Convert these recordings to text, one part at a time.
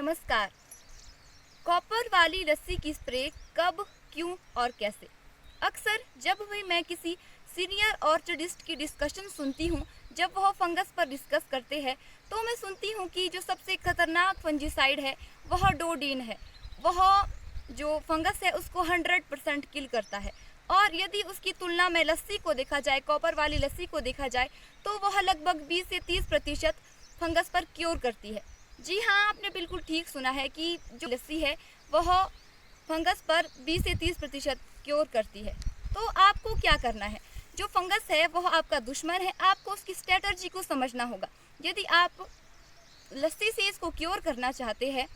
नमस्कार। कॉपर वाली लस्सी की स्प्रे कब, क्यों और कैसे? अक्सर जब भी मैं किसी सीनियर ऑर्चर्डिस्ट की डिस्कशन सुनती हूँ, जब वह फंगस पर डिस्कस करते हैं, तो मैं सुनती हूँ कि जो सबसे खतरनाक फंजीसाइड है वह डोडीन है। वह जो फंगस है उसको 100% किल करता है। और यदि उसकी तुलना में लस्सी को देखा जाए, कॉपर वाली लस्सी को देखा जाए, तो वह लगभग 20 से 30% फंगस पर क्योर करती है। जी हाँ, आपने बिल्कुल ठीक सुना है कि जो लस्सी है वह फंगस पर 20 से 30% क्योर करती है। तो आपको क्या करना है? जो फंगस है वह आपका दुश्मन है, आपको उसकी स्ट्रेटजी को समझना होगा। यदि आप लस्सी से इसको क्योर करना चाहते हैं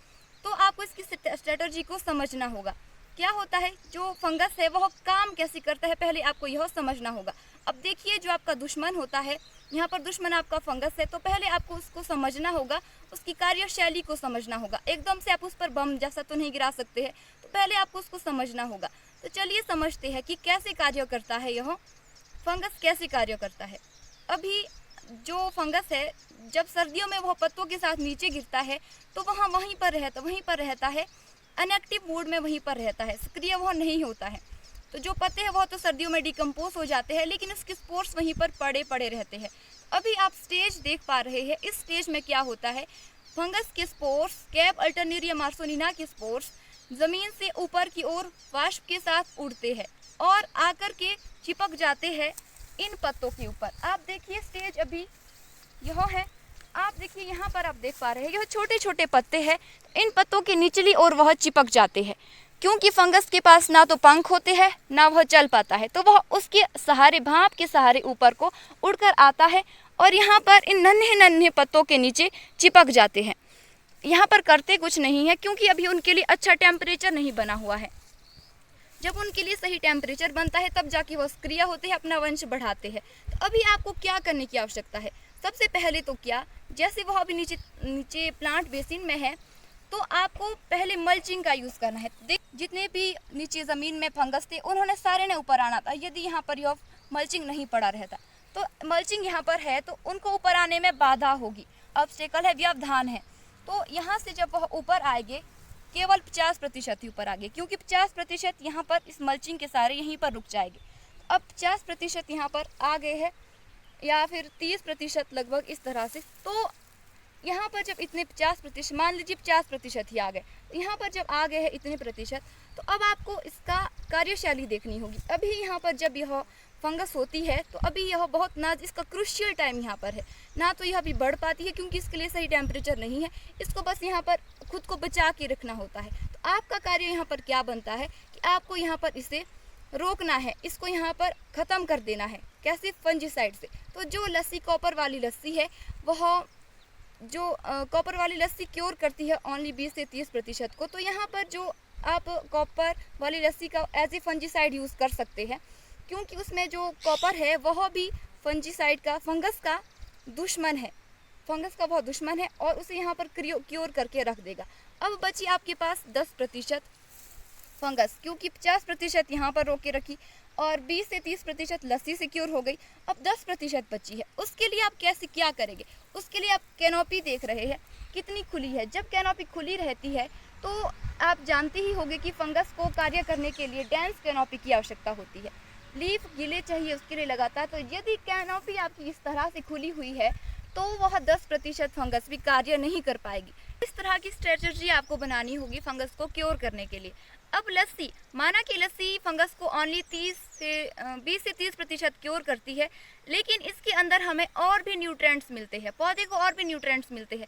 तो आपको इसकी स्ट्रेटजी को समझना होगा। क्या होता है, जो फंगस है वह काम कैसे करता है, पहले आपको यह समझना होगा। अब देखिए, जो आपका दुश्मन होता है, यहाँ पर दुश्मन आपका फंगस है, तो पहले आपको उसको समझना होगा, उसकी कार्यशैली को समझना होगा। एकदम से आप उस पर बम जैसा तो नहीं गिरा सकते हैं, तो पहले आपको उसको समझना होगा। तो चलिए समझते हैं कि कैसे कार्य करता है यह फंगस, कैसे कार्य करता है। अभी जो फंगस है, जब सर्दियों में वह पत्तों के साथ नीचे गिरता है तो वह वहीं पर रहता है, अनएक्टिव मोड में वहीं पर रहता है, सक्रिय वह नहीं होता है। तो जो पत्ते हैं वह तो सर्दियों में डिकम्पोज हो जाते हैं, लेकिन उसके स्पोर्स वहीं पर पड़े रहते हैं। अभी आप स्टेज देख पा रहे हैं, इस स्टेज में क्या होता है, फंगस के स्पोर्स, कैप अल्टरनेरिया मार्सोनिना के स्पोर्स जमीन से ऊपर की ओर वाष्प के साथ उड़ते हैं और आकर के चिपक जाते हैं इन पत्तों के ऊपर। आप देखिए, स्टेज अभी यह है। आप देखिए, यहाँ पर आप देख पा रहे हैं, यह छोटे छोटे पत्ते हैं। इन पत्तों के निचली ओर वह चिपक जाते हैं, क्योंकि फंगस के पास ना तो पंख होते हैं ना वह चल पाता है, तो वह उसके सहारे, भाप के सहारे ऊपर को उड़कर आता है और यहाँ पर इन नन्हे नन्हे पत्तों के नीचे चिपक जाते हैं। यहाँ पर करते कुछ नहीं है, क्योंकि अभी उनके लिए अच्छा टेम्परेचर नहीं बना हुआ है। जब उनके लिए सही टेम्परेचर बनता है तब जाके वो सक्रिय होते हैं, अपना वंश बढ़ाते हैं। तो अभी आपको क्या करने की आवश्यकता है? सबसे पहले तो क्या, जैसे वह अभी नीचे प्लांट बेसिन में है, तो आपको पहले मल्चिंग का यूज़ करना है। जितने भी नीचे ज़मीन में फंगस थे उन्होंने सारे ने ऊपर आना था। यदि यहाँ पर यह मल्चिंग नहीं पड़ा रहता तो मल्चिंग यहाँ पर है तो उनको ऊपर आने में बाधा होगी, ऑब्स्टेकल है, व्यवधान है। तो यहाँ से जब वह ऊपर आएंगे, केवल 50% ही ऊपर आगे, क्योंकि 50% यहाँ पर इस मल्चिंग के सारे यहीं पर रुक जाएंगे। अब 50% यहाँ पर आ गए हैं, या फिर 30% लगभग इस तरह से। तो यहाँ पर जब इतने 50%, मान लीजिए 50% ही आ गए, तो यहाँ पर जब आ गए हैं इतने प्रतिशत, तो अब आपको इसका कार्यशैली देखनी होगी। अभी यहाँ पर जब यह फंगस होती है तो अभी यह बहुत इसका क्रूशियल टाइम यहाँ पर है, ना तो यह अभी बढ़ पाती है क्योंकि इसके लिए सही टेम्परेचर नहीं है। इसको बस यहाँ पर खुद को बचा के रखना होता है। तो आपका कार्य यहाँ पर क्या बनता है कि आपको यहाँ पर इसे रोकना है, इसको यहाँ पर ख़त्म कर देना है। कैसे? फंजीसाइड से। तो जो लस्सी, कॉपर वाली लस्सी है, वह जो कॉपर वाली लस्सी क्योर करती है ओनली 20 से 30% को। तो यहाँ पर जो आप कॉपर वाली लस्सी का एज ए फंजीसाइड यूज़ कर सकते हैं, क्योंकि उसमें जो कॉपर है वह भी फंजीसाइड का, फंगस का दुश्मन है, फंगस का बहुत दुश्मन है, और उसे यहाँ पर क्योर करके रख देगा। अब बची आपके पास 10% फंगस, क्योंकि 50% यहाँ पर रोक के रखी और 20 से 30% लस्सी से क्योर हो गई। अब 10% बची है, उसके लिए आप कैसे क्या करेंगे? उसके लिए आप कैनोपी देख रहे हैं कितनी खुली है। जब कैनोपी खुली रहती है तो आप जानते ही होंगे कि फंगस को कार्य करने के लिए डेंस कैनोपी की आवश्यकता होती है। लीफ गीले चाहिए उसके लिए लगातार। तो यदि कैनोपी आपकी इस तरह से खुली हुई है तो वह 10% फंगस भी कार्य नहीं कर पाएगी। इस तरह की स्ट्रेटजी आपको बनानी होगी फंगस को क्योर करने के लिए। अब लस्सी, माना कि लस्सी फंगस को ओनली 20 से 30% क्योर करती है, लेकिन इसके अंदर हमें और भी न्यूट्रिएंट्स मिलते हैं, पौधे को और भी न्यूट्रिएंट्स मिलते हैं।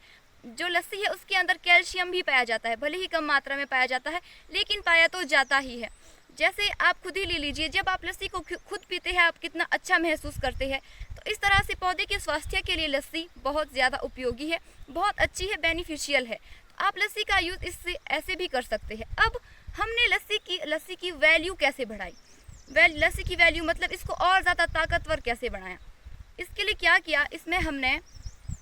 जो लस्सी है उसके अंदर कैल्शियम भी पाया जाता है, भले ही कम मात्रा में पाया जाता है, लेकिन पाया तो जाता ही है। जैसे आप खुद ही ले लीजिए, जब आप लस्सी को खुद पीते हैं आप कितना अच्छा महसूस करते हैं। तो इस तरह से पौधे के स्वास्थ्य के लिए लस्सी बहुत ज़्यादा उपयोगी है, बहुत अच्छी है, बेनिफिशियल है। तो आप लस्सी का यूज़ इससे ऐसे भी कर सकते हैं। अब हमने लस्सी की वैल्यू कैसे बढ़ाई? लस्सी की वैल्यू मतलब इसको और ज़्यादा ताकतवर कैसे बनाया? इसके लिए क्या किया, इसमें हमने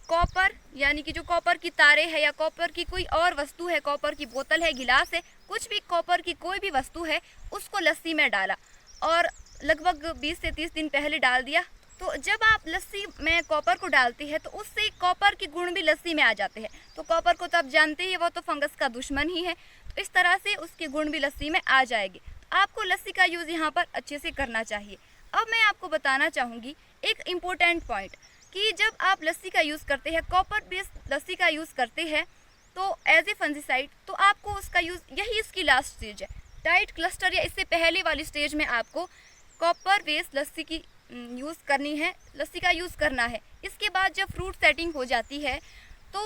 कॉपर, यानी कि जो कॉपर की तारे है या कॉपर की कोई और वस्तु है, कॉपर की बोतल है, गिलास है, कुछ भी कॉपर की कोई भी वस्तु है, उसको लस्सी में डाला और लगभग 20 से 30 दिन पहले डाल दिया। तो जब आप लस्सी में कॉपर को डालते हैं तो उससे कॉपर के गुण भी लस्सी में आ जाते हैं। तो कॉपर को तो आप जानते ही, वो तो फंगस का दुश्मन ही है। तो इस तरह से उसके गुण भी लस्सी में आ जाएंगे। तो आपको लस्सी का यूज़ यहाँ पर अच्छे से करना चाहिए। अब मैं आपको बताना चाहूँगी एक इम्पोर्टेंट पॉइंट कि जब आप लस्सी का यूज़ करते हैं, कॉपर बेस्ड लस्सी का यूज़ करते हैं तो एज ए फंजीसाइड, तो आपको उसका यूज़, यही इसकी लास्ट स्टेज है, टाइट क्लस्टर या इससे पहले वाली स्टेज में आपको कॉपर बेस्ड लस्सी की यूज़ करनी है, लस्सी का यूज़ करना है। इसके बाद जब फ्रूट सेटिंग हो जाती है तो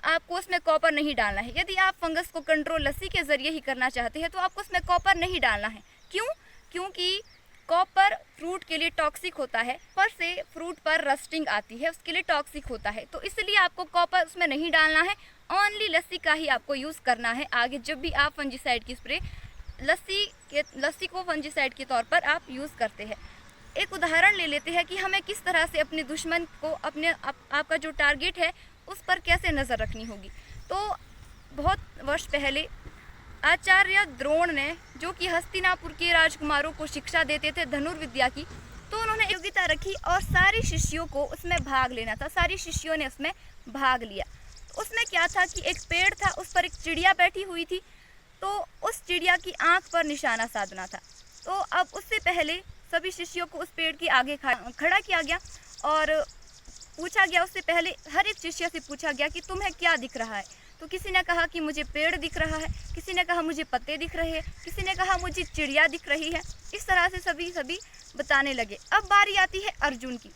आपको उसमें कॉपर नहीं डालना है। यदि आप फंगस को कंट्रोल लस्सी के ज़रिए ही करना चाहते हैं तो आपको उसमें कॉपर नहीं डालना है। क्यों? क्योंकि कॉपर फ्रूट के लिए टॉक्सिक होता है, पर से फ्रूट पर रस्टिंग आती है, उसके लिए टॉक्सिक होता है। तो इसलिए आपको कॉपर उसमें नहीं डालना है, ओनली लस्सी का ही आपको यूज़ करना है। आगे जब भी आप फंजीसाइड की स्प्रे लस्सी को फंजीसाइड के तौर पर आप यूज़ करते हैं। एक उदाहरण ले लेते हैं कि हमें किस तरह से अपने दुश्मन को, आपका जो टारगेट है उस पर कैसे नज़र रखनी होगी। तो बहुत वर्ष पहले आचार्य द्रोण ने, जो कि हस्तिनापुर के राजकुमारों को शिक्षा देते थे धनुर्विद्या की, तो उन्होंने योग्यता रखी और सारे शिष्यों को उसमें भाग लेना था। सारी शिष्यों ने उसमें भाग लिया। तो उसमें क्या था कि एक पेड़ था, उस पर एक चिड़िया बैठी हुई थी। तो उस चिड़िया की आंख पर निशाना साधना था। तो अब उससे पहले सभी शिष्यों को उस पेड़ के आगे खड़ा किया गया और पूछा गया, उससे पहले हर एक शिष्य से पूछा गया कि तुम्हें क्या दिख रहा है। तो किसी ने कहा कि मुझे पेड़ दिख रहा है, किसी ने कहा मुझे पत्ते दिख रहे हैं, किसी ने कहा मुझे चिड़िया दिख रही है। इस तरह से सभी बताने लगे। अब बारी आती है अर्जुन की।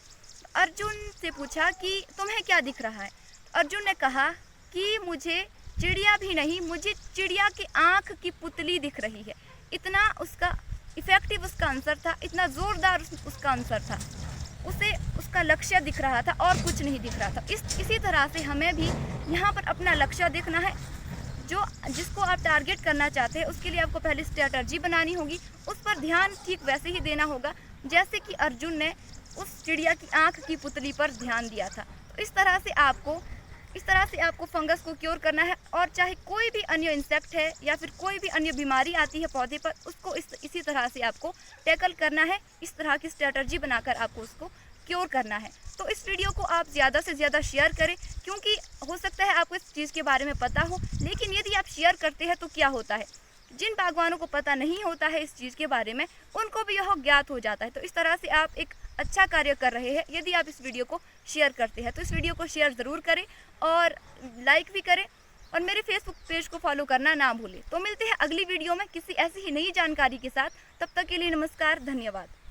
अर्जुन से पूछा कि तुम्हें क्या दिख रहा है। अर्जुन ने कहा कि मुझे चिड़िया भी नहीं, मुझे चिड़िया की आँख की पुतली दिख रही है। इतना उसका इफ़ेक्टिव उसका आंसर था, इतना ज़ोरदार उसका आंसर था। उसे उसका लक्ष्य दिख रहा था और कुछ नहीं दिख रहा था। इसी तरह से हमें भी यहाँ पर अपना लक्ष्य देखना है। जिसको आप टारगेट करना चाहते हैं उसके लिए आपको पहले स्ट्रैटेजी बनानी होगी, उस पर ध्यान ठीक वैसे ही देना होगा जैसे कि अर्जुन ने उस चिड़िया की आँख की पुतली पर ध्यान दिया था। तो इस तरह से आपको फंगस को क्योर करना है। और चाहे कोई भी अन्य इंसेक्ट है या फिर कोई भी अन्य बीमारी आती है पौधे पर, उसको इसी तरह से आपको टैकल करना है। इस तरह की स्ट्रैटेजी बनाकर आपको उसको क्योर करना है। तो इस वीडियो को आप ज़्यादा से ज़्यादा शेयर करें, क्योंकि हो सकता है आपको इस चीज़ के बारे में पता हो, लेकिन यदि आप शेयर करते हैं तो क्या होता है, जिन बागवानों को पता नहीं होता है इस चीज़ के बारे में, उनको भी यह ज्ञात हो जाता है। तो इस तरह से आप एक अच्छा कार्य कर रहे हैं यदि आप इस वीडियो को शेयर करते हैं। तो इस वीडियो को शेयर ज़रूर करें और लाइक भी करें और मेरे फेसबुक पेज को फॉलो करना ना भूलें। तो मिलते हैं अगली वीडियो में किसी ऐसी ही नई जानकारी के साथ। तब तक के लिए नमस्कार, धन्यवाद।